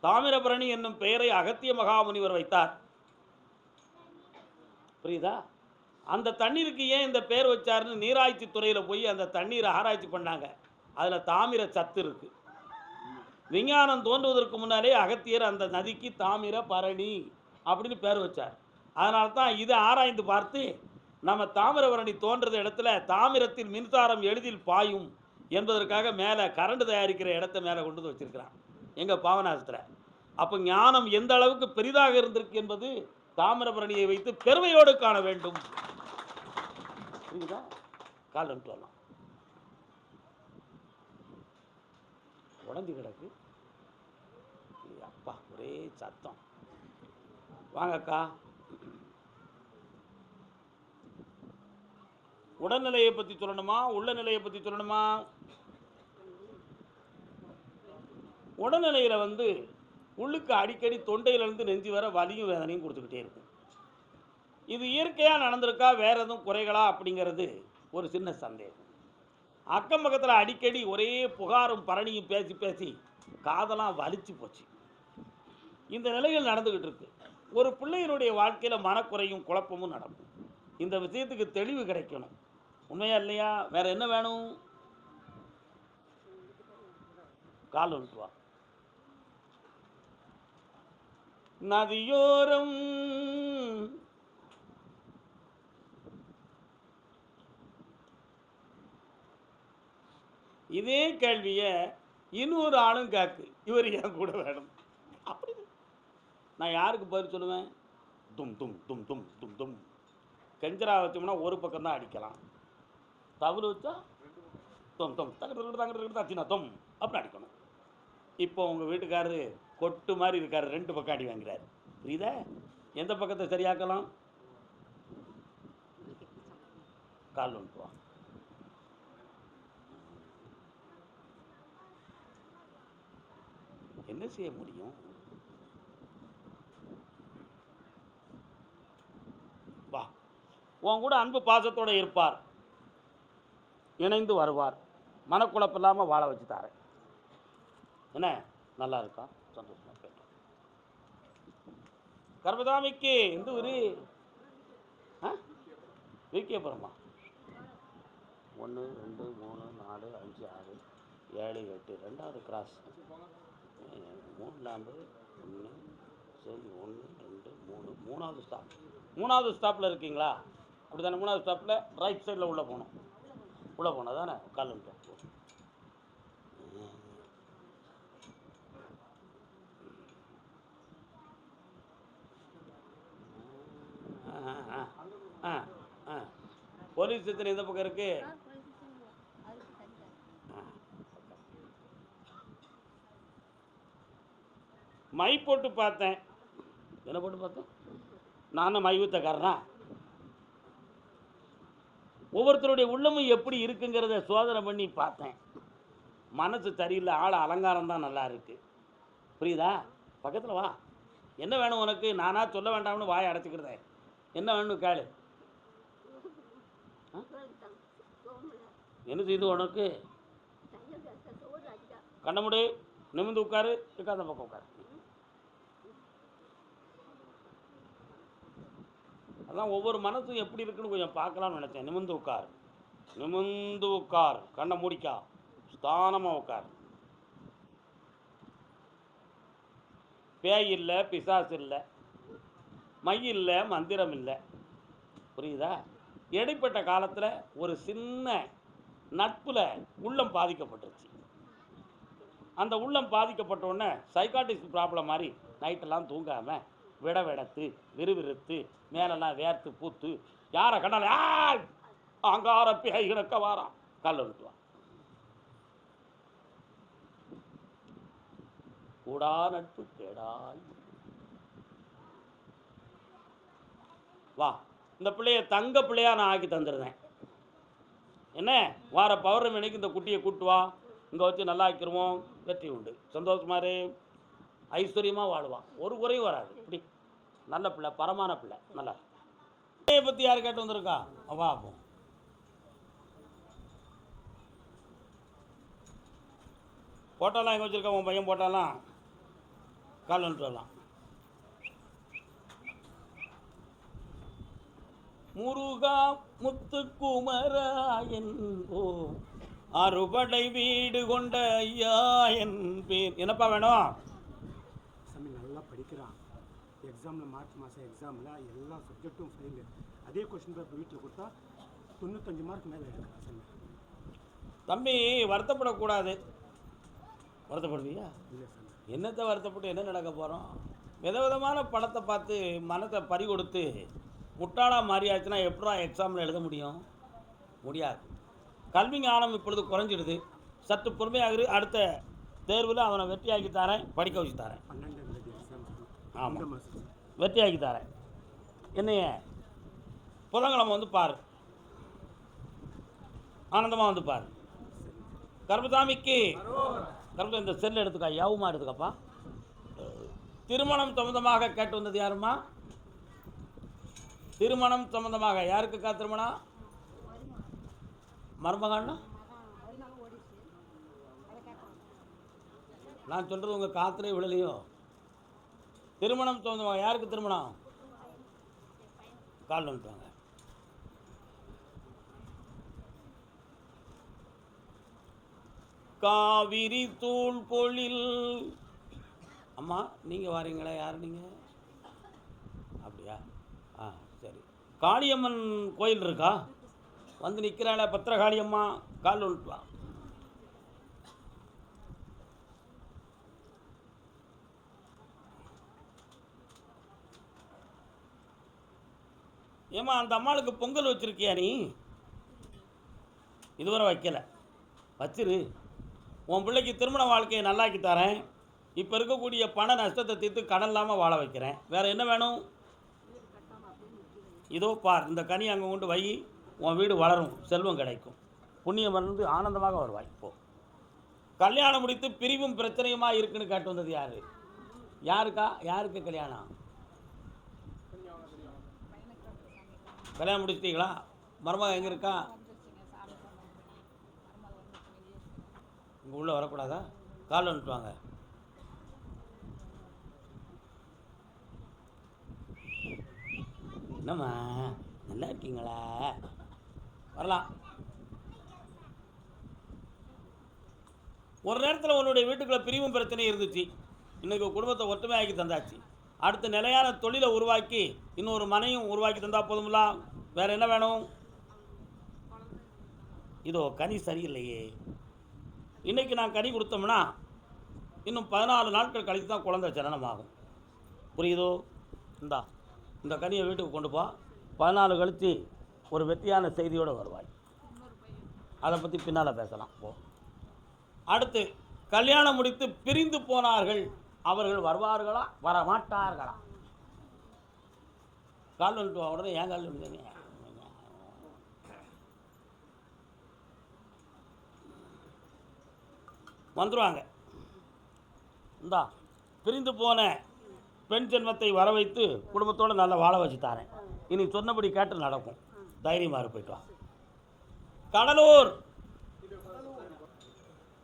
தாமிரபரணி என்னும் பெயரை அகத்திய மகாமுனிவர் வைத்தார். புரியுதா? அந்த தண்ணீருக்கு ஏன் இந்த பேர் வச்சாருன்னு நீராய்ச்சி துறையில் போய் அந்த தண்ணீரை ஆராய்ச்சி பண்ணாங்க. அதில் தாமிர சத்து இருக்கு. விஞ்ஞானம் தோன்றுவதற்கு முன்னாலே அகத்தியர் அந்த நதிக்கு தாமிர பரணி அப்படின்னு பேர் வச்சார். அதனால தான் இதை ஆராய்ந்து பார்த்து நம்ம தாமிரபரணி தோன்றது இடத்துல தாமிரத்தில் மின்சாரம் எளிதில் பாயும் என்பதற்காக மேலே கரண்ட் தயாரிக்கிற இடத்த மேலே கொண்டு வந்து வச்சிருக்கிறான் எங்கள் பாவநாசத்தில். அப்போ ஞானம் எந்த அளவுக்கு பெரிதாக இருந்திருக்கு என்பது தாமிரபரணியை வைத்து பெருமையோடு காண வேண்டும். புரியுதா? கால் வரலாம் உடஞ்சி கிடக்கு. அப்பா ஒரே சத்தம். வாங்கக்கா. உடல்நிலையை பற்றி சொல்லணுமா உள்ள நிலையை பற்றி சொல்லணுமா? உடல்நிலையில் உள்ளுக்கு அடிக்கடி தொண்டையிலிருந்து நெஞ்சு வர வலியும் வேதனையும் கொடுத்துக்கிட்டே இருக்கும். இது இயற்கையாக நடந்திருக்கா வேற எதுவும் குறைகளா அப்படிங்கிறது ஒரு சின்ன சந்தேகம். அக்கம் பக்கத்தில் அடிக்கடி ஒரே புகாரும் பரணியும் பேசி பேசி காதெல்லாம் வலிச்சு போச்சு. இந்த நிலையில் நடந்துக்கிட்டு இருக்கு. ஒரு பிள்ளையினுடைய வாழ்க்கையில் மனக்குறையும் குழப்பமும் நடக்கும். இந்த விஷயத்துக்கு தெளிவு கிடைக்கணும். உண்மையா இல்லையா? வேற என்ன வேணும்? கால் வந்துட்டு வா. நதியோரம் இதே கேள்வியை இன்னொரு ஆளும் கேக்கு. இவர் ஏன் கூட வேணும் அப்படி நான் யாருக்கு பதில் சொல்லுவேன்? தும் தும் தும் தும் தும் தும். கெஞ்சரா வச்சோம்னா ஒரு பக்கம் தான் அடிக்கலாம். தவறு வச்சா தொம் தொம் தங்கிட்டு தொம் அப்படி அடிக்கணும். இப்போ உங்கள் வீட்டுக்காரரு கொட்டு மாதிரி இருக்காரு, 2 பக்கம் அடி வாங்கிறாரு. புரியுதா? எந்த பக்கத்தை சரியாக்கலாம்? கால் வந்துட்டு வா. என்ன செய்ய முடியும்? வா. உன் கூட அன்பு பாசத்தோடு இருப்பார், இணைந்து வருவார், மனக்குழப்பம் இல்லாமல் வாழ வச்சு தாரேன். என்ன நல்லா இருக்கா? சந்தோஷமா கேட்டோம். கர்மதாமிக்கு எந்த ஊரு? விகேபுரமா? 1 2 3 4 5 6 7 8 2வது கிராஸ் 3 லேம்பு 1 சரி 1 2 3 3வது ஸ்டாப். 3வது ஸ்டாப்பில் இருக்கீங்களா? அப்படி தானே? 3வது ஸ்டாப்பில் ரைட் சைடில் உள்ளே போகணும். உள்ளே போனால் தானே கால் வந்துட்டோம். போலீஸ் ஸ்டேஷன் எந்த பக்கம் இருக்கு? மை போட்டு பார்த்தேன். என்ன போட்டு பார்த்தேன்? நானும் மை ஊத்தக்காரனா? ஒவ்வொருத்தருடைய உள்ளமும் எப்படி இருக்குங்கிறத சோதனை பண்ணி பார்த்தேன். மனசு சரியில்லை, ஆள் அலங்காரம் தான் நல்லா இருக்கு. புரியுதா? பக்கத்தில் வா. என்ன வேணும் உனக்கு? நானா சொல்ல வேண்டாம்னு வாயை அடைச்சிக்கிறதேன். என்ன வேணும் கேளு. என்ன செய்து உனக்கு? கண்ணமுடி, நிமிந்து உட்காரு, இருக்காத பக்கம் உட்காரு. அதான் ஒவ்வொரு மனசும் எப்படி இருக்குன்னு கொஞ்சம் பார்க்கலாம்னு நினச்சேன். நிமிந்து உட்கார், நிமிந்து உட்கார், கண்ணை மூடிக்கா, ஸ்தானமாக உட்கார். பேய் இல்லை, பிசாசு இல்லை, மை இல்லை, மந்திரம் இல்லை. புரியுதா? இடைப்பட்ட காலத்தில் ஒரு சின்ன நட்பில் உள்ளம் பாதிக்கப்பட்டுருச்சு. அந்த உள்ளம் பாதிக்கப்பட்ட உடனே சைக்காட்டிஸ்ட் ப்ராப்ளம் மாதிரி நைட்டெல்லாம் தூங்காமல் விடத்து விறுவிறுத்து மேலெல்லாம் வேர்த்து பூத்து யாரை கண்டால அங்கார பேய் கிடக்க வாரான். காலில் விட்டுவான். கூடா நட்பு கேடாய். வா, இந்த பிள்ளைய தங்க பிள்ளையா நான் ஆக்கி தந்துடுறேன். என்ன வார பௌர்ணமி அன்னைக்கு இந்த குட்டியை கூட்டு வா, இங்கே வச்சு நல்லா ஆக்கிடுவோம். வெற்றி உண்டு. சந்தோஷமாரு ஐஸ்வர்யமாக வாழ்வான். ஒரு குறையும் வராது. இப்படி நல்ல பிள்ளை, பரமான பிள்ளை. நல்லா பிள்ளையை பற்றி யார் கேட்டு வந்திருக்கா? வா அப்போ போட்டாலாம் எங்கே வச்சுருக்கா? உன் பையன் போட்டாலாம் கால் வந்துட்டு வரலாம். முருகா முத்துக்குமரா என்போ அறுபடை வீடு கொண்ட ஐயா என் பேர். என்னப்பா வேணும்? சாமி நல்லா படிக்கிறான். எக்ஸாமில் மார்ச் மாதம் எக்ஸாமில் எல்லா சப்ஜெக்ட்டும் ஃபெயிலு. அதே கொஸ்டின் பேப்பர் வீட்டில் கொடுத்தா 95 மார்க் மேலே எடுக்கிறான் சாமி. தம்பி வருத்தப்படக்கூடாது. வருத்தப்படுவியா? இல்லை சாமி. என்னத்தை வருத்தப்பட்டு என்ன நடக்க போகிறோம்? விதவிதமான படத்தை பார்த்து மனத்தை பறி கொடுத்து முட்டாளாக மாறியாச்சுன்னா எப்படா எக்ஸாமில் எழுத முடியும்? முடியாது. கல்வி ஞானம் இப்பொழுது குறைஞ்சிடுது. சற்று பொறுமையாக அடுத்த தேர்வில் அவனை வெற்றியாக்கி தரேன், படிக்க வச்சு தரேன். 12ஆம் தேதி எக்ஸாம். ஆமாம், வெற்றியாக்கி தரேன். என்னைய புதன்கிழமை வந்து பாரு, ஆனந்தமாக வந்து பாரு. கர்மசாமிக்கு கர்மசாமி இந்த செல் எடுத்துக்கா, யாவுமா எடுத்துக்கப்பா. திருமணம் சம்பந்தமாக கேட்டு வந்தது யாருமா? திருமணம் சம்பந்தமாக யாருக்குக்கா திருமணம்? மருமகன்னா நான் சொல்கிறது உங்கள் காத்திலே விழலையோ? திருமணம் சம்பந்தமாக யாருக்கு திருமணம்? கால் வந்துட்டாங்க. காவிரி தூள் பொழில். அம்மா நீங்கள் வாரீங்களா? யார் நீங்கள்? அப்படியா? ஆ சரி. காளியம்மன் கோயில் இருக்கா? வந்து நிற்கிறாள பத்திரகாளியம்மா, கால் வந்துட்டுலாம். ஏம்மா அந்த அம்மாளுக்கு பொங்கல் வச்சுருக்கியா நீ? இதுவரை வைக்கலை, வச்சிரு. உன் பிள்ளைக்கு திருமண வாழ்க்கையை நல்லாக்கி தரேன். இப்போ இருக்கக்கூடிய பண நஷ்டத்தை தீர்த்து கடன் இல்லாமல் வாழ வைக்கிறேன். வேறு என்ன வேணும்? இதோ பார், இந்த கனி அங்கே கொண்டு வை. உன் வீடு வளரும், செல்வம் கிடைக்கும், புண்ணியம் வந்து ஆனந்தமாக வருவாய். இப்போ கல்யாணம் முடித்து பிரிவும் பிரச்சனையுமா இருக்குன்னு கேட்டு வந்தது யாரு? யாருக்கா? யாருக்கு கல்யாணம்? கல்யாணம் முடிச்சிட்டீங்களா? மருமகன் எங்கே இருக்கா? இங்கே உள்ளே வரக்கூடாதா? கால் வந்துட்டு வாங்க. என்னம்மா நல்லா இருக்கீங்களா? வரலாம். ஒரு நேரத்தில் உன்னுடைய வீட்டுக்குள்ள பிரிவும் பிரச்சனை இருந்துச்சு. இன்றைக்கி குடும்பத்தை ஒற்றுமையாக்கி தந்தாச்சு. அடுத்த நிலையான தொழிலை உருவாக்கி இன்னொரு மனையும் உருவாக்கி தந்தால் போதும்ல. வேறு என்ன வேணும்? இதோ கனி சரியில்லையே. இன்றைக்கி நான் கனி கொடுத்தோம்னா இன்னும் 14 நாட்கள் கழித்து தான் குழந்தை ஜனனமாகும். புரியுதோ? இந்த கனியை வீட்டுக்கு கொண்டு போ. 14 கழித்து ஒரு வெற்றியான செய்தியோடு வருவாய். அதை பற்றி பின்னால் பேசலாம். போ. அடுத்து, கல்யாணம் முடித்து பிரிந்து போனார்கள், அவர்கள் வருவார்களா வரமாட்டார்களா? கால் வந்துட்டு உடனே ஏன் கால் வந்துங்க? வந்துடுவாங்க. இந்தா பிரிந்து போன பெண் ஜென்மத்தை வர வைத்து குடும்பத்தோடு நல்லா வாழ வச்சு தாரேன். இனி சொன்னபடி கேட்டு நடக்கும். தைரியமாக போய்ட்டு வா. கடலூர்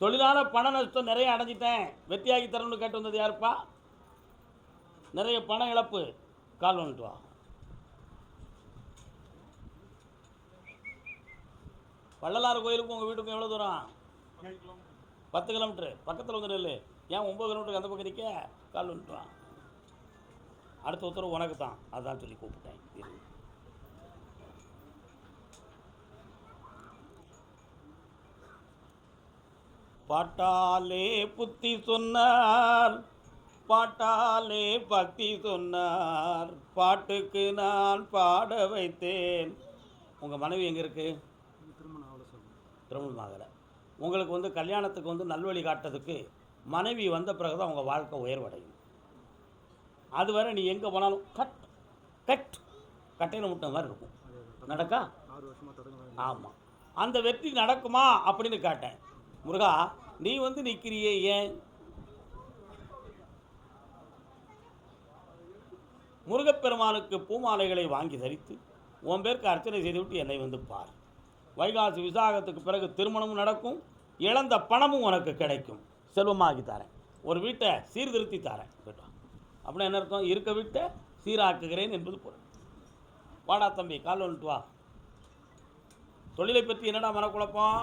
தொழிலான பண நஷ்டம் நிறைய அடைஞ்சிட்டேன், வெற்றியாகி தரணும்னு கேட்டு வந்தது யாருப்பா? நிறைய பண இழப்பு. கால் வந்துட்டு வா. வள்ளலார் கோயிலுக்கும் உங்கள் வீட்டுக்கும் எவ்வளோ தூரம்? 10 கிலோமீட்டரு. பக்கத்தில் வந்து நெல். ஏன் 9 கிலோமீட்டருக்கு அந்த பக்கம் நிற்க? கால் வந்துட்டு வா. அடுத்த உத்தரவு உனக்கு தான், அதான் சொல்லி கூப்பிட்டேன். பாட்டாலே புத்தி சொன்னார், பாட்டாலே பக்தி சொன்னார், பாட்டுக்கு நான் பாட வைத்தேன். உங்கள் மனைவி எங்கே இருக்குது? திருமணம் ஆகலை. உங்களுக்கு வந்து கல்யாணத்துக்கு வந்து நல்வழி காட்டுறதுக்கு மனைவி வந்த பிறகு தான் உங்கள் வாழ்க்கை உயர்வடையும். அதுவரை நீ எங்கே போனாலும் கட்டையில் முட்டை மாதிரி இருக்கும். நடக்கா? ஆமாம். அந்த வெற்றி நடக்குமா அப்படின்னு கேட்டேன். முருகா, நீ வந்து நிற்கிறியே ஏன்? முருகப்பெருமானுக்கு பூமாலைகளை வாங்கி தரித்து உன் பேருக்கு அர்ச்சனை செய்துவிட்டு என்னை வந்து பார். வைகாசி விசாகத்துக்கு பிறகு திருமணமும் நடக்கும், இழந்த பணமும் உனக்கு கிடைக்கும், செல்வமாகி தரேன். ஒரு வீட்டை சீர்திருத்தி தாரேன் கேட்டோம். அப்படின்னா என்ன அர்த்தம்? இருக்க வீட்டை சீராக்குகிறேன் என்பது பொருள். வாடா தம்பி, கால் வந்துட்டு வா. தொழிலை பற்றி என்னடா மனக்குழப்பம்?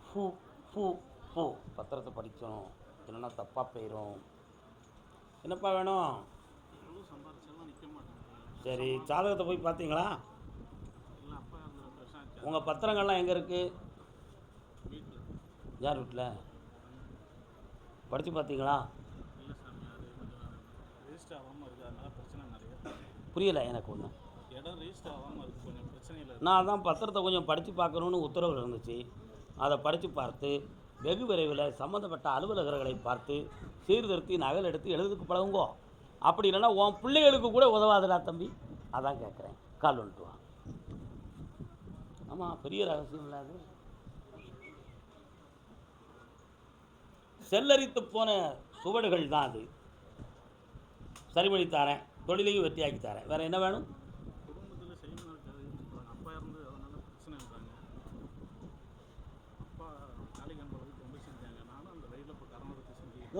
பூ பூ பூ பத்திரத்தை படிக்கணும், இல்லைன்னா தப்பாக போயிடும். என்னப்பா வேணும்? சரி, ஜாதகத்தை போய் பார்த்தீங்களா? உங்கள் பத்திரங்கள்லாம் எங்கே இருக்குது? யார் வீட்டில்? படித்து பார்த்தீங்களா? புரியலை எனக்கு ஒன்று. நான் தான் பத்திரத்தை கொஞ்சம் படித்து பார்க்கணுன்னு உத்தரவு இருந்துச்சு. அதை படித்து பார்த்து வெகு விரைவில் சம்மந்தப்பட்ட அலுவலகர்களை பார்த்து சீர்திருத்தி நகல் எடுத்து எழுதுக்கு பழகுங்கோ. அப்படி இல்லைன்னா உன் பிள்ளைகளுக்கு கூட உதவாதுடா தம்பி. அதான் கேட்குறேன், கால் வந்துட்டு வா. ஆமாம், பெரிய ரகசியம் இல்லாது. செல்லரித்து போன சுவடுகள் தான் அது. சரி பண்ணி தாரேன், தொழிலையும் வெற்றியாக்கி தரேன். வேறு என்ன வேணும்?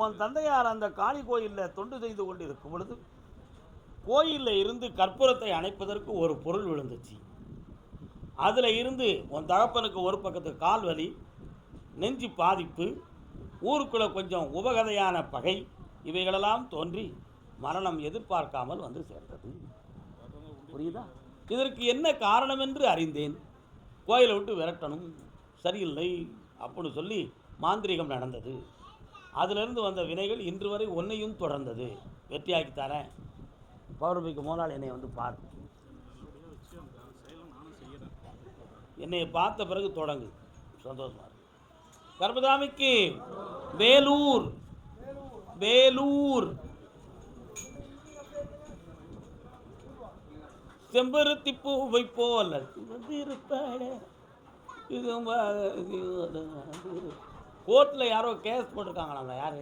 உன் தந்தையார் அந்த காளி கோயிலில் தொண்டு செய்து கொண்டு இருக்கும் பொழுது கோயிலில் இருந்து கற்பூரத்தை அணைப்பதற்கு ஒரு பொருள் விழுந்துச்சு. அதில் இருந்து உன் தகப்பனுக்கு ஒரு பக்கத்துக்கு கால் வலி, நெஞ்சு பாதிப்பு, ஊருக்குள்ளே கொஞ்சம் உபகதையான பகை, இவைகளெல்லாம் தோன்றி மரணம் எதிர்பார்க்காமல் வந்து சேர்ந்தது. புரியுதா? இதற்கு என்ன காரணம் என்று அறிந்தேன். கோயிலை விட்டு விரட்டணும், சரியில்லை அப்படின்னு சொல்லி மாந்திரிகம் நடந்தது. அதிலிருந்து வந்த வினைகள் இன்று வரை ஒன்றையும் தொடர்ந்தது. வெற்றியாக்கி தரேன். பௌர்ணமிக்கு மோனால் என்னை வந்து பார்த்து என்னை பார்த்த பிறகு தொடங்கு. சந்தோஷமா இருக்கு. கர்மதாமிக்கு வேலூர் வேலூர் செம்பருத்தி பூவை போல கோர்ட்டில் யாரோ கேஸ் போட்டிருக்காங்களாங்க. யார்?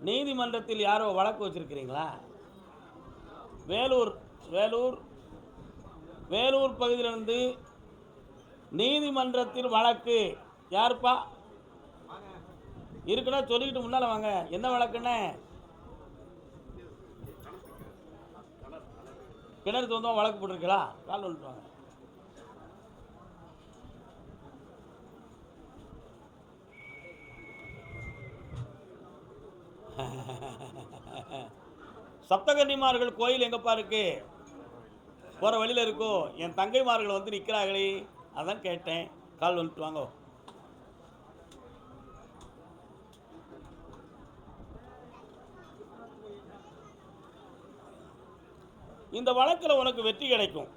நீதிமன்றத்தில் யாரோ வழக்கு வச்சுருக்கிறீங்களா? வேலூர் வேலூர் வேலூர் பகுதியிலிருந்து நீதிமன்றத்தில் வழக்கு. யாருப்பா இருக்குன்னா சொல்லிக்கிட்டு முன்னால் வாங்க. என்ன வழக்குன்னு? கிணறு தோந்தோம் வழக்கு போட்டிருக்கீங்களா? கால் வந்துட்டு வாங்க. சப்தகன்னிமார்கள் கோயில் எங்கப்பா இருக்கு? போகிற வழியில் இருக்கோ? என் தங்கைமார்கள் வந்து நிற்கிறாங்களே, அதான் கேட்டேன். கால் வந்துட்டு வாங்க. இந்த வழக்கில் உனக்கு வெற்றி கிடைக்கும்.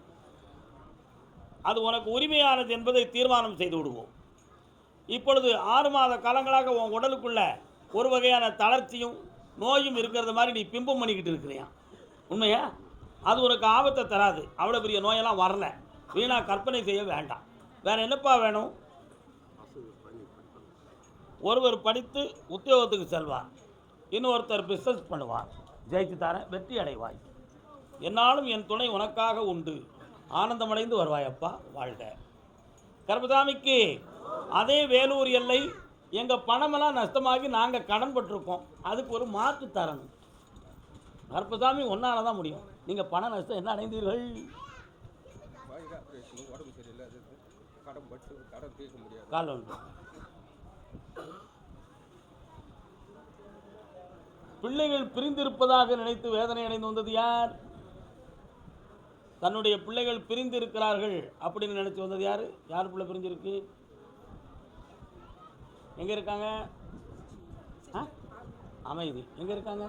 அது உனக்கு உரிமையானது என்பதை தீர்மானம் செய்து விடுவோம். இப்பொழுது 6 மாத காலங்களாக உன் உடலுக்குள்ள ஒரு வகையான தளர்ச்சியும் நோயும் இருக்கிறது மாதிரி நீ பிம்பம் பண்ணிக்கிட்டு இருக்கிறியா? உண்மையா? அது உனக்கு ஆபத்தை தராது. அவ்வளோ பெரிய நோயெல்லாம் வரல. வீணாக கற்பனை செய்ய வேண்டாம். வேறு என்னப்பா வேணும்? ஒருவர் படித்து உத்தியோகத்துக்கு செல்வார், இன்னொருத்தர் பிஸ்னஸ் பண்ணுவார். ஜெயித்து தரேன், வெற்றி அடைவாய். என்னாலும் என் துணை உனக்காக உண்டு. ஆனந்தமடைந்து வருவாயப்பா, வாழ்க. கர்மசாமிக்கு அதே வேலூர் எல்லை. எங்கள் பணமெல்லாம் நஷ்டமாகி நாங்கள் கடன் பட்டிருக்கோம். அதுக்கு ஒரு மாற்று தரணும். கர்மசாமி ஒன்றால் தான் முடியும். நீங்கள் பண நஷ்டம் என்ன அடைந்தீர்கள்? கால் ஒன்று. பிள்ளைகள் பிரிந்திருப்பதாக நினைத்து வேதனை அடைந்து வந்தது யார்? தன்னுடைய பிள்ளைகள் பிரிந்து இருக்கிறார்கள் அப்படின்னு நினைச்சு வந்தது யார்? யார் பிள்ளை பிரிஞ்சிருக்கு? எங்கே இருக்காங்க? அமைதி. எங்கே இருக்காங்க?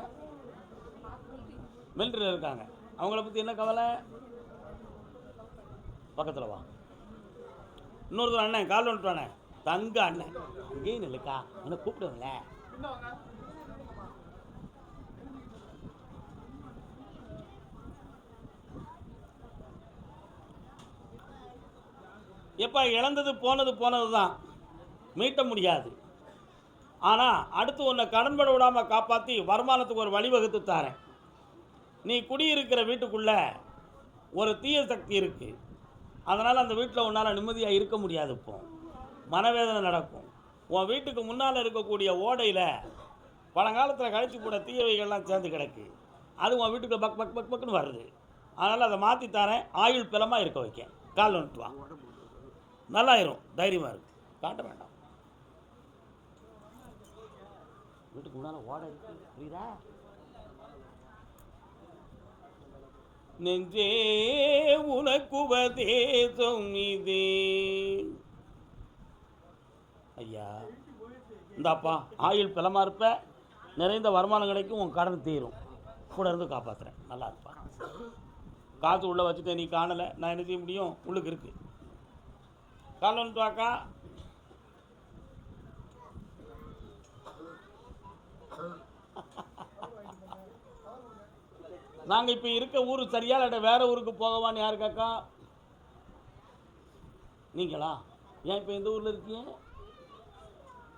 மிலிட்டரியில் இருக்காங்க. அவங்கள பற்றி என்ன கவலை? பக்கத்தில் வா. இன்னொருத்தர் அண்ணன் கால் வந்துட்டானே, தங்க அண்ணன். அங்கேயும் இல்லைக்கா, என்ன கூப்பிடுவங்கள. எப்போ இழந்தது போனது தான், மீட்ட முடியாது. ஆனால் அடுத்து உன்னை கடன்பட விடாமல் காப்பாற்றி வருமானத்துக்கு ஒரு வழிவகுத்து தாரேன். நீ குடியிருக்கிற வீட்டுக்குள்ளே ஒரு தீய சக்தி இருக்குது. அதனால் அந்த வீட்டில் உன்னால் நிம்மதியாக இருக்க முடியாது. இப்போ மனவேதனை நடக்கும். உன் வீட்டுக்கு முன்னால் இருக்கக்கூடிய ஓடையில் பழங்காலத்தில் கழிச்சு போட தீயவைகள்லாம் சேர்ந்து கிடக்கு. அது உன் வீட்டுக்கு பக் பக் பக் பக்குன்னு வருது. அதனால் அதை மாற்றி தரேன், ஆயுள் பிளமாக இருக்க வைக்க. கால் வந்துட்டு வா, நல்லாயிரும், தைரியமாக இருக்கு, காட்ட வேண்டாம். வீட்டுக்கு முன்னால் ஓடை இருக்கு, புரியுதா? நெஞ்சே உனக்கு உபதேசம் இதே. ஐயா இந்தாப்பா, ஆயுள் பிளமாக இருப்ப, நிறைந்த வருமானம் கிடைக்கும், உன் கடன் தீரும், கூட இருந்து காப்பாற்றுறேன், நல்லா இருப்பா. காசு உள்ளே வச்சுட்டேன், நீ காணலை, நான் என்ன செய்ய முடியும்? உள்ளுக்கு இருக்கு. கால் வந்துட்டு வாக்கா. நாங்கள் இப்போ இருக்க ஊர் சரியா இல்லை வேற ஊருக்கு போகவான்னு யாரு காக்கா? நீங்களா? ஏன் இப்போ எந்த ஊரில் இருக்கீங்க?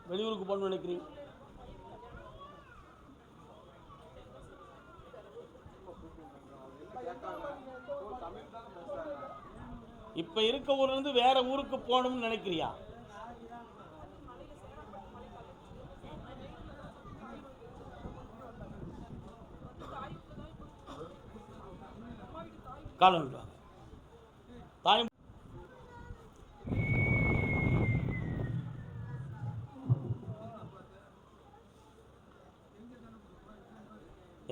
வெளியூருக்கு போகணும்னு நினைக்கிறீங்க? இப்போ இருக்க ஊர்லேருந்து வேற ஊருக்கு போகணும்னு நினைக்கிறியா? காலம் தாயும்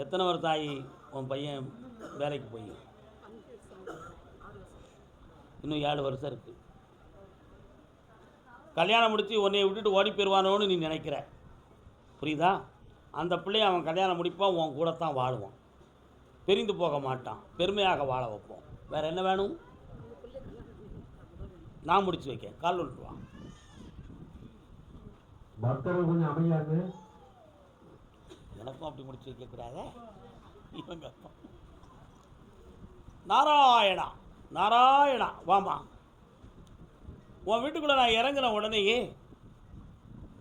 எத்தனை வருஷம் தாயி உன் பையன் வேலைக்கு போய்? இன்னும் 7 வருஷம் இருக்குது. கல்யாணம் முடித்து உன்னைய விட்டுட்டு ஓடி போயிடுவானோன்னு நீ நினைக்கிற, புரியுதா? அந்த பிள்ளைய அவன் கல்யாணம் முடிப்பான், உன் கூட தான் வாழுவான், பிரிந்து போக மாட்டான், பெருமையாக வாழ வைப்போம். வேறு என்ன வேணும்? நான் முடிச்சு வைக்க. கால் விட்டுருவான். பக்தர்கள் கொஞ்சம் அமையாது, எனக்கும் அப்படி முடிச்சு வைக்கக்கூடாத. இவங்க நாராயணா நாராயணா வாமா. உன் வீட்டுக்குள்ளே நான் இறங்கின உடனேயே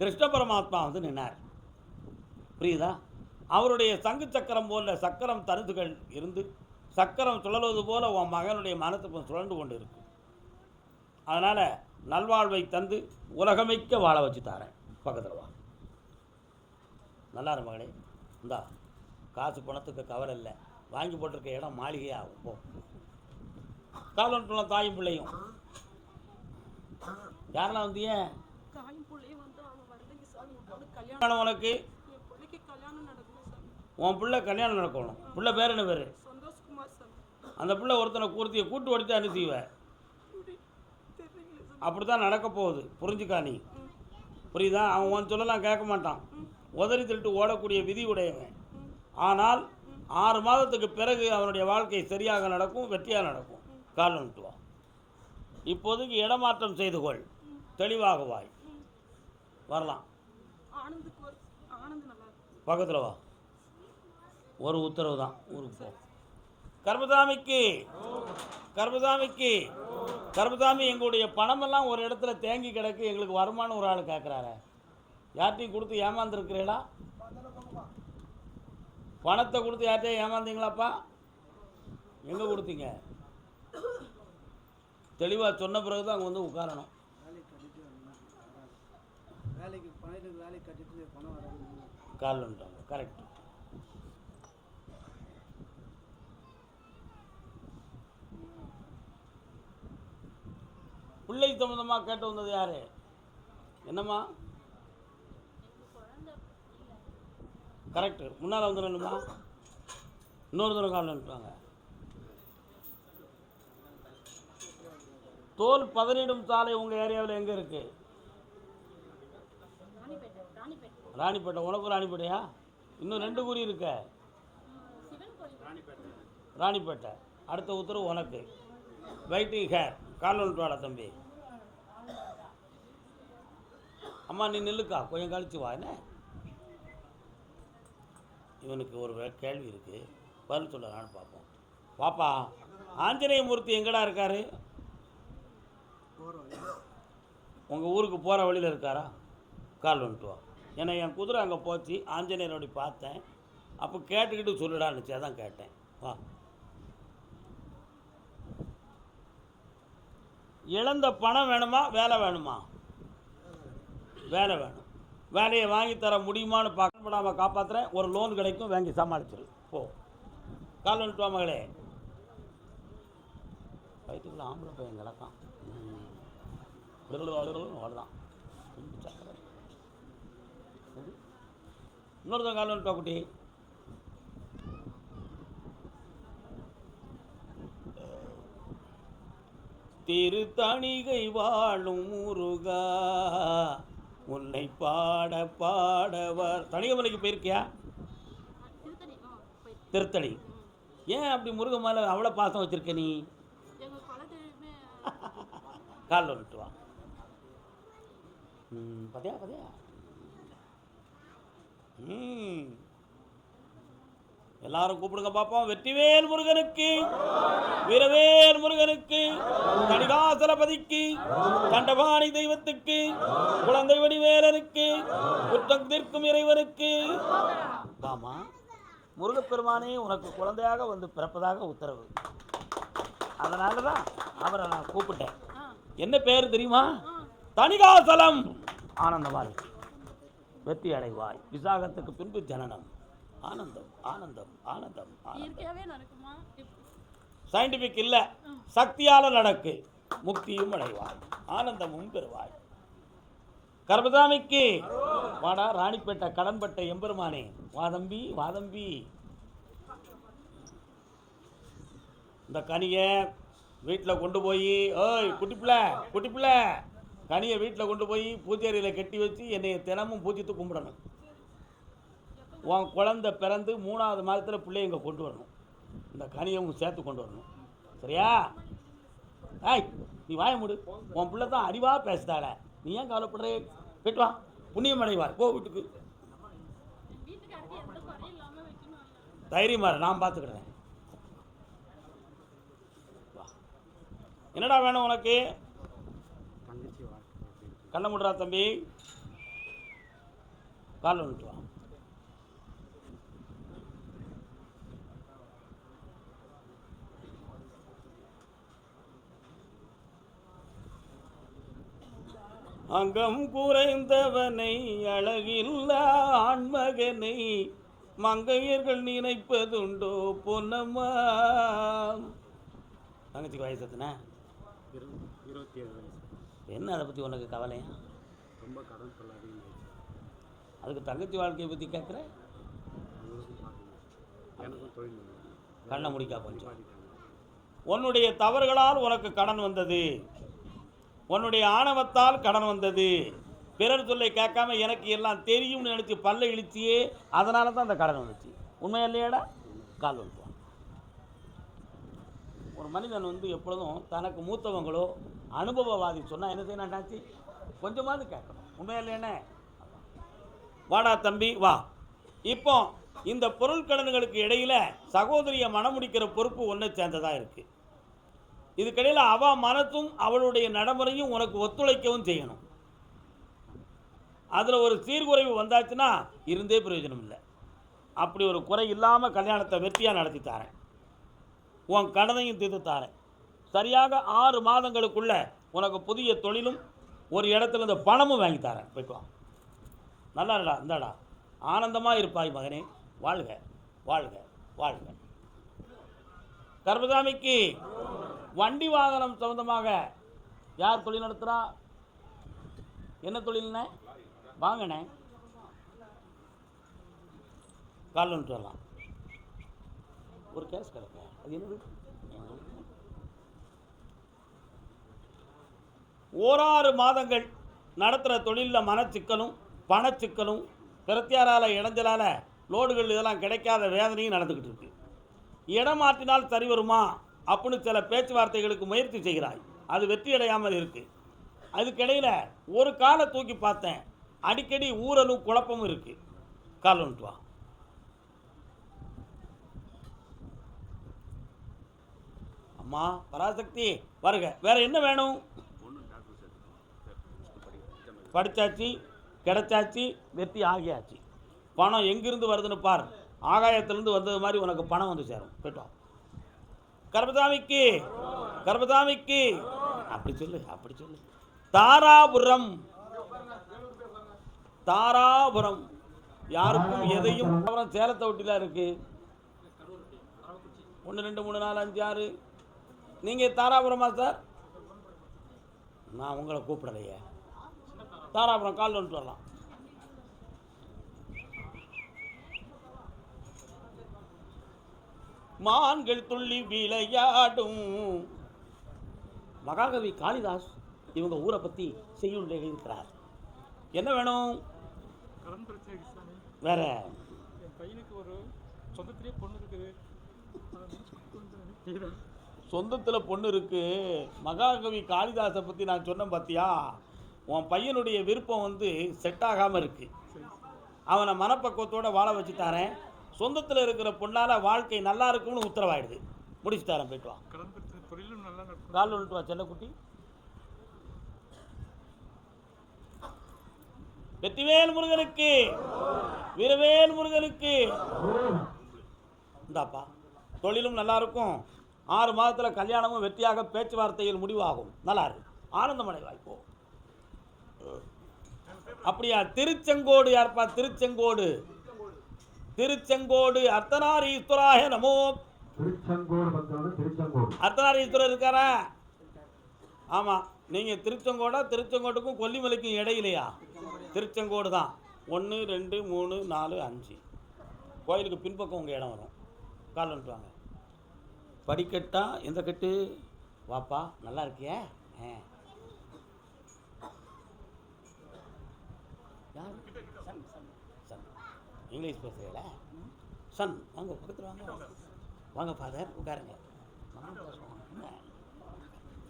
கிருஷ்ண பரமாத்மா வந்து நின்னார், புரியுதா? அவருடைய சங்கு சக்கரம் போல சக்கரம் தருதுகள் இருந்து சக்கரம் சுழல்வது போல உன் மகனுடைய மனத்துக்கு சுழண்டு கொண்டு இருக்கு. அதனால் நல்வாழ்வை தந்து உலகமைக்க வாழ வச்சு தாரேன். பக்கத்தில் வா. நல்லா இரு மகனே. இந்தா காசு பணத்துக்கு கவலை இல்லை, வாங்கி போட்டிருக்க இடம் மாளிகையாகும். போ. காலன்ட்டுள்ள தாயும் பிள்ளையும் யாரெல்லாம் வந்தீங்க? உனக்கு உன் பிள்ளை கல்யாணம் நடக்கணும். பிள்ளை பேர் என்ன பேர்? அந்த பிள்ளை ஒருத்தனை கூர்த்தியை கூட்டு ஓடித்து அனுப்பிச்சுவ. அப்படி தான் நடக்க போகுது, புரிஞ்சுக்கா நீ, புரியுதா? அவன் உன் சொல்லலாம் கேட்க மாட்டான், உதறி திருட்டு ஓடக்கூடிய விதி உடையவன். ஆனால் 6 மாதத்துக்கு பிறகு அவனுடைய வாழ்க்கை சரியாக நடக்கும், வெற்றியாக நடக்கும். கால் வந்துட்டு வா. இப்போதைக்கு இடமாற்றம் செய்து கொள், தெளிவாக வாய் வரலாம். பக்கத்தில் வா. ஒரு உத்தரவு தான், ஊருக்கு போ. கர்மசாமிக்கு கர்மசாமிக்கு கர்மசாமி, எங்களுடைய பணமெல்லாம் ஒரு இடத்துல தேங்கி கிடக்கு, எங்களுக்கு வருமானம் ஒரு ஆள் கேட்குறாரு. யார்ட்டையும் கொடுத்து ஏமாந்துருக்கிறீங்களா? பணத்தை கொடுத்து யார்ட்டையும் ஏமாந்தீங்களாப்பா? எங்கே கொடுத்தீங்க? தெளிவாக சொன்ன பிறகு தான் அங்கே வந்து உட்காரணும். கால் வந்துட்டாங்க. கரெக்ட். பிள்ளை சம்பந்தமாக கேட்டு வந்தது யாரு? என்னம்மா? கரெக்டு. முன்னால் வந்துடணுமா? இன்னொரு தடவை கால் வந்துட்டாங்க. தோல் பதனிடும் சாலை உங்கள் ஏரியாவில் எங்கே இருக்குது? ராணிப்பேட்டை. உனக்கு ராணிப்பேட்டையா? இன்னும் 2 குறி இருக்க. ராணிப்பேட்டை. அடுத்த உத்தரவு உனக்கு. Waiting hair. கால் வந்துட்டு வாடா தம்பி. அம்மா நீ நில்லுக்கா, கொஞ்சம் கழிச்சு வா. என்ன இவனுக்கு ஒரு கேள்வி இருக்குது, பதில் சொல்லலான்னு பார்ப்போம். பாப்பா, ஆஞ்சநேய மூர்த்தி எங்கடா இருக்காரு? உங்கள் ஊருக்கு போகிற வழியில் இருக்காரா? கால் வந்துட்டு வா. ஏன்னா என் குதிரை அங்கே போச்சு, ஆஞ்சநேயரோட பார்த்தேன், அப்போ கேட்டுக்கிட்டு சொல்லிடான்னுச்சு, அதான் கேட்டேன். வா. இழந்த பணம் வேணுமா, வேலை வேணுமா? வேலை வேணும். வேலையை வாங்கி தர முடியுமான்னு பார்க்கப்படாமல் காப்பாற்றுறேன். ஒரு லோன் கிடைக்கும், வாங்கி சமாளிச்சிரு. போ. கால் வந்துட்டு வா மகளே. வயிற்றுக்குள்ள ஆம்பளை பையன் கிடக்கான். அவ்வளோதான். இன்னொருத்தன் கால் வந்துட்டு வா குட்டி. திருத்தணிகை வாழும் முருகா உன்னை பாட பாடவர். தணிகமலைக்கு போயிருக்கியா? திருத்தணி. ஏன் அப்படி முருகன் மேலே அவ்வளோ பாசம் வச்சிருக்க நீ? காலில் வந்துட்டு வா. பார்த்தியா பார்த்தியா? எல்லாரும் கூப்பிடுங்க பார்ப்போம். வெற்றிவேல் முருகனுக்கு, வீரவேல் முருகனுக்கு, தணிகாசலபதிக்கு, தண்டபாணி தெய்வத்துக்கு, குழந்தை வடிவேலனுக்கு, குற்றம் தீர்க்கும் இறைவனுக்கு. ஆமா, முருகப்பெருமானே உனக்கு குழந்தையாக வந்து பிறப்பதாக உத்தரவு. அதனால தான் அவரை நான் கூப்பிட்டேன். என்ன பேர் தெரியுமா? தணிகாசலம். ஆனந்தமாய் வெற்றி அடைவாய். விசாகத்துக்கு பின்பு ஜனனம். ஆனந்தம் ஆனந்தம் ஆனந்தம். சயின்டிபிக் இல்ல, சக்தியால நடக்கு. முக்தியும் அடைவாய், ஆனந்தமும் பெறுவாய். கர்மதாமிக்கு வாடா. ராணிப்பேட்டை கடன்பட்ட எம்பெருமானே, வாதம்பி வாதம்பி. இந்த கனியை வீட்டில் கொண்டு போய், ஓய் குட்டிப்பிள்ள கனியை வீட்டில் கொண்டு போய் பூஜையறையில் கட்டி வச்சு என்னை தினமும் பூஜித்து கும்பிடணும். உன் குழந்தை பிறந்து 3வது மாதத்தில் பிள்ளைய இங்கே கொண்டு வரணும். இந்த கனியவும் சேர்த்து கொண்டு வரணும். சரியா? ஏய், நீ வாய மூடு. உன் பிள்ளை தான் அறிவாக பேசுதாள. நீ ஏன் கவலைப்படுறே? போய்ட்டு வா, புண்ணியம் அடைவார். போ வீட்டுக்கு. தைரியமாக நான் பார்த்துக்கிறேன். என்னடா வேணும் உனக்கு? கண்ண முடுறா தம்பி. காலில் வந்துட்டு வா. அங்கம் குறைந்தவனை, அழகில்லா ஆண்மகனை மங்கையர்கள் நினைப்பதுண்டோ பொன்னம்மா. தங்கச்சிக்கு வயசு எத்தனை? 27 வயசு. என்ன அதை பற்றி உனக்கு கவலையா? ரொம்ப கடன் சொல்ல அதிகமாகிடுச்சு. அதுக்கு தங்கச்சி வாழ்க்கையை பற்றி கேட்குற? எனக்கும் தொழில் கண்ணை முடிக்கா கொஞ்சம். உன்னுடைய தவறுகளால் உனக்கு கடன் வந்தது. உன்னுடைய ஆணவத்தால் கடன் வந்தது. பிறர் சொல்லை கேட்காம எனக்கு எல்லாம் தெரியும்னு நினச்சி பல்ல இழிச்சியே, அதனால தான் அந்த கடன் வந்துச்சு. உண்மை இல்லையாடா? கால் வந்துடுவான். ஒரு மனிதன் வந்து எப்பொழுதும் தனக்கு மூத்தவங்களோ அனுபவவாதி சொன்னால் என்ன செய்யணாச்சு? கொஞ்சமாவது கேட்கணும். உண்மை இல்லையானே? வாடா தம்பி வா. இப்போ இந்த பொருட்கடன்களுக்கு இடையில் சகோதரியை மனமுடிக்கிற பொறுப்பு ஒன்றை சேர்ந்ததாக இருக்குது. இதுக்கிடையில் அவள் மனத்தும் அவளுடைய நடைமுறையும் உனக்கு ஒத்துழைக்கவும் செய்யணும். அதில் ஒரு சீர்குறைவு வந்தாச்சுன்னா இருந்தே பிரயோஜனம் இல்லை. அப்படி ஒரு குறை இல்லாமல் கல்யாணத்தை வெற்றியாக நடத்தி தாரேன். உன் கடனையும் தீர்த்து தாரேன். சரியாக 6 மாதங்களுக்குள்ள உனக்கு புதிய தொழிலும் ஒரு இடத்துல இந்த பணமும் வாங்கி தரேன். போய்ட்டு வா. நல்லா இல்லடா, இந்தாடா. ஆனந்தமாக இருப்பாய் மகனே. வாழ்க வாழ்க வாழ்க. கர்மசாமிக்கு வண்டி வாகனம் சம்பந்தமாக யார் தொழில் நடத்துகிறா? என்ன தொழில்ண்ணே? வாங்கண்ணே. கால் வந்துட்டு வரலாம். ஒரு கேஸ் கிடக்க. அது என்னது? 1 மாதங்கள் நடத்துகிற தொழிலில் மனச்சிக்கலும் பணச்சிக்கலும் பிரத்தியாரால் இடைஞ்சலால் லோடுகள் இதெல்லாம் கிடைக்காத வேதனையும் நடந்துக்கிட்டு இருக்கு. இடம் மாற்றினால் சரி வருமா அப்படின்னு சில பேச்சுவார்த்தைகளுக்கு முயற்சி செய்கிறாய். அது வெற்றி அடையாமல் இருக்குது. அதுக்கிடையில் ஒரு காலை தூக்கி பார்த்தேன். அடிக்கடி ஊரலும் குழப்பமும் இருக்குது. கால் வந்துட்டு வா. அம்மா பராசக்தி வருக. வேற என்ன வேணும்? படித்தாச்சு, கிடைச்சாச்சு, வெற்றி ஆகியாச்சு. பணம் எங்கிருந்து வருதுன்னு பார். ஆகாயத்திலிருந்து வந்தது மாதிரி உனக்கு பணம் வந்து சேரும். போய்ட்டோம். கர்மசாமிக்கு கர்மசாமிக்கு அப்படி சொல்லு, அப்படி சொல்லு. தாராபுரம் தாராபுரம். யாருக்கும் எதையும் அப்புறம் சேலத்தை ஒட்டிலாம் இருக்கு. 1 2 3 4 5 6. நீங்கள் தாராபுரமா சார்? நான் உங்களை கூப்பிடலையே. தாராபுரம் கால் வந்துட்டு வரலாம். மான்கள் துள்ளி விளையாடும். மகாகவி காளிதாஸ் இவங்க ஊரை பற்றி செய்யுள் எழுதியிருக்கிறார். என்ன வேணும்? கடன் பிரச்சனை சாமி. வேற என் பையனுக்கு ஒரு சொந்தத்திலே பொண்ணு இருக்குது. சொந்தத்தில் பொண்ணு இருக்கு. மகாகவி காளிதாஸை பற்றி நான் சொன்னேன் பார்த்தியா? உன் பையனுடைய விருப்பம் வந்து செட் ஆகாமல் இருக்கு. அவனை மனப்பக்குவத்தோடு வாழ வச்சு தரேன். சொந்தத்தில் இருக்கிற பொண்ணால் வாழ்க்கை நல்லா இருக்கும்னு உத்தரவாயிடுது. முடிச்சு தரேன். போயிட்டு வா. கடன் பிரச்சனை தொழிலும் நல்லா நடக்கும். கால் வந்துட்டு வா செல்லக்குட்டி. வெற்றிவேல் முருகனுக்கு, வீரவேல் முருகனுக்கு. இந்தாப்பா, தொழிலும் நல்லா இருக்கும். 6 மாதத்தில் கல்யாணமும் வெற்றியாக பேச்சுவார்த்தையில் முடிவாகும். நல்லா இருக்கு. ஆனந்தமடை வாய்ப்போ. அப்படியா? திருச்செங்கோடு யார்ப்பா? திருச்செங்கோடு. திருச்செங்கோடு அர்த்தநாரீஸ்வராய நமோ. அர்த்தநாரீஸ்வரர் இருக்காரா? ஆமாம். நீங்கள் திருச்செங்கோடா? திருச்செங்கோட்டுக்கும் கொல்லிமலைக்கும் இடையிலையா? திருச்செங்கோடு தான். 1 2 3 4 5. கோயிலுக்கு பின்பக்கம் உங்கள் இடம் வரும். கால் வந்துட்டு வாங்க. படிக்கட்டா? எந்த கட்டு? வாப்பா, நல்லா இருக்கியா? யார்? சன். இங்கிலீஷ் பேசுகிறீங்களா? சன், வாங்க பக்கத்தில் வாங்க. வாங்க ஃபாதர், உட்காருங்க.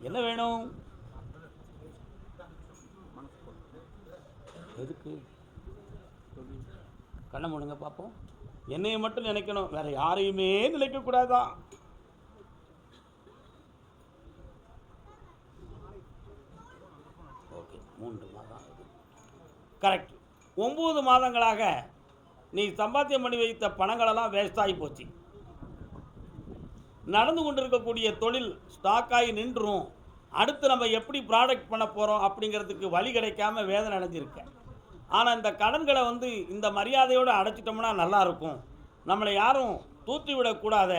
என்ன வேணும்? எதுக்கு? கண்ணை மூடுங்க பார்ப்போம். என்னையை மட்டும் நினைக்கணும், வேற யாரையுமே நினைக்கக்கூடாதான். ஓகே, 3 மாதம் கரெக்ட். 9 மாதங்களாக நீ சம்பாத்தியம் பண்ணி வைத்த பணங்களெல்லாம் வேஸ்டாகி போச்சு. நடந்து கொண்டிருக்கக்கூடிய தொழில் ஸ்டாக்காகி நின்றுரும். அடுத்து நம்ம எப்படி ப்ராடக்ட் பண்ண போகிறோம் அப்படிங்கிறதுக்கு வழி கிடைக்காம வேதனை அடைஞ்சிருக்கேன். ஆனால் இந்த கடன்களை வந்து இந்த மரியாதையோடு அடைச்சிட்டோம்னா நல்லாயிருக்கும். நம்மளை யாரும் தூற்றி விடக்கூடாத.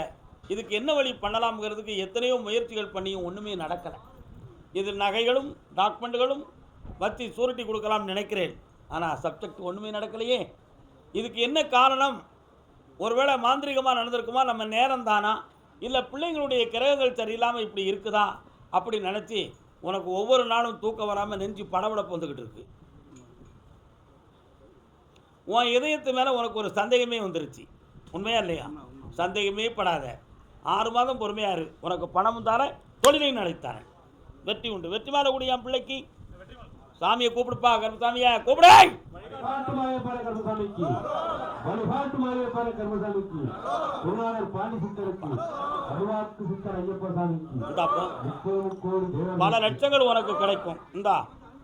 இதுக்கு என்ன வழி பண்ணலாம்ங்கிறதுக்கு எத்தனையோ முயற்சிகள் பண்ணியும் ஒன்றுமே நடக்கலை. இது நகைகளும் டாக்குமெண்ட்டுகளும் வச்சு சூரிட்டி கொடுக்கலாம்னு நினைக்கிறேன். ஆனால் சப்ஜெக்ட் ஒன்றுமே நடக்கலையே. இதுக்கு என்ன காரணம்? ஒருவேளை மாந்திரிகமாக நடந்திருக்குமா? நம்ம நேரம் தானா? இல்லை பிள்ளைங்களுடைய கிரகங்கள் சரியில்லாமல் இப்படி இருக்குதா அப்படி நினச்சி உனக்கு ஒவ்வொரு நாளும் தூக்கம் வராமல் நெஞ்சு படபடப்பு வந்துக்கிட்டு இருக்கு. உன் இதயத்து மேலே உனக்கு ஒரு சந்தேகமே வந்துருச்சு. உண்மையா இல்லையா? சந்தேகமே படாத. 6 மாதம் பொறுமையாக இரு. உனக்கு பணமும் தரேன், தொழிலையும் நடத்தாரேன். வெற்றி உண்டு. வெற்றி மாற கூடிய என் பிள்ளைக்கு சாமியை கூப்பிடுப்பா. கர்மசாமியா கூப்பிடு. பல லட்சங்கள் உனக்கு கிடைக்கும். இந்தா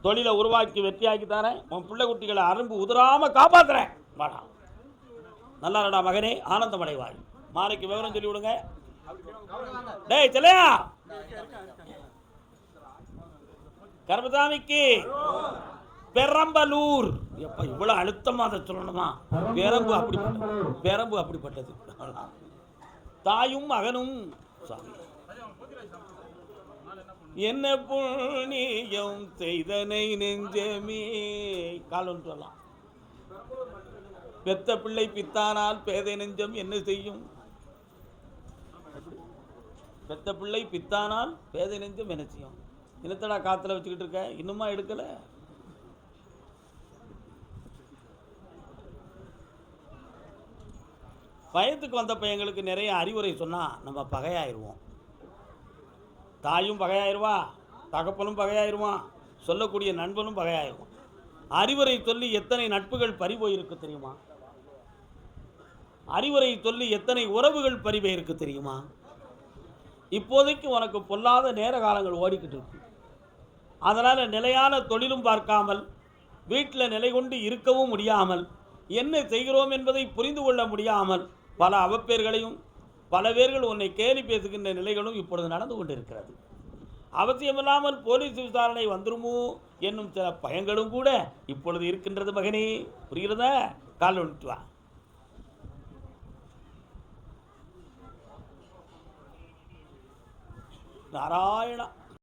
தொழிலை உருவாக்கி வெற்றியாக்கி தரேன். உன் பிள்ளை குட்டிகளை அரும்பு உதிராம காப்பாத்துறேன். வாடா, நல்லா இருடா மகனே, ஆனந்தம் அடைவாய். மாலைக்கு விவரம் சொல்லி விடுங்க. டேய் செல்லையா, கர்மசாமிக்கு பெரம்பலூர். எப்ப இவ்வளவு அழுத்தமா அதை சொல்லணுமா? பெரம்பு அப்படிப்பட்டது. பெரம்பு அப்படிப்பட்டது. தாயும் மகனும் சாமி என்ன புண்ணியம் செய்தனை நெஞ்சமே. காலம் சொல்லலாம். பெத்த பிள்ளை பித்தானால் பேதை நெஞ்சம் என்ன செய்யும்? பெத்த பிள்ளை பித்தானால் பேதை நெஞ்சம் என்ன செய்யும்? என்னத்தடா காத்துல வச்சுக்கிட்டு இருக்க? இன்னுமா எடுக்கல? பயத்துக்கு வந்த பையங்களுக்கு நிறைய அறிவுரை சொன்னால் நம்ம பகையாயிருவோம். தாயும் பகையாயிருவா, தகப்பனும் பகையாயிருவான், சொல்லக்கூடிய நண்பனும் பகையாயிருவான். அறிவுரை சொல்லி எத்தனை நட்புகள் பறிபோயிருக்கு தெரியுமா? அறிவுரை சொல்லி எத்தனை உறவுகள் பறிபோயிருக்கு தெரியுமா? இப்போதைக்கு உனக்கு பொல்லாத நேர காலங்கள் ஓடிக்கிட்டு இருக்கு. அதனால் நிலையான தொழிலும் பார்க்காமல், வீட்டில் நிலை கொண்டு இருக்கவும் முடியாமல், என்ன செய்கிறோம் என்பதை புரிந்து கொள்ள முடியாமல் பல அவப்பேர்களையும் பல பேர்கள் உன்னை கேலி பேசுகின்ற நிலைகளும் இப்பொழுது நடந்து கொண்டிருக்கிறது. அவசியமில்லாமல் போலீஸ் விசாரணை வந்துருமோ என்னும் சில பயங்களும் கூட இப்பொழுது இருக்கின்றது மகனே. புரிகிறதா? கால் ஒன்று வா. நாராயணா.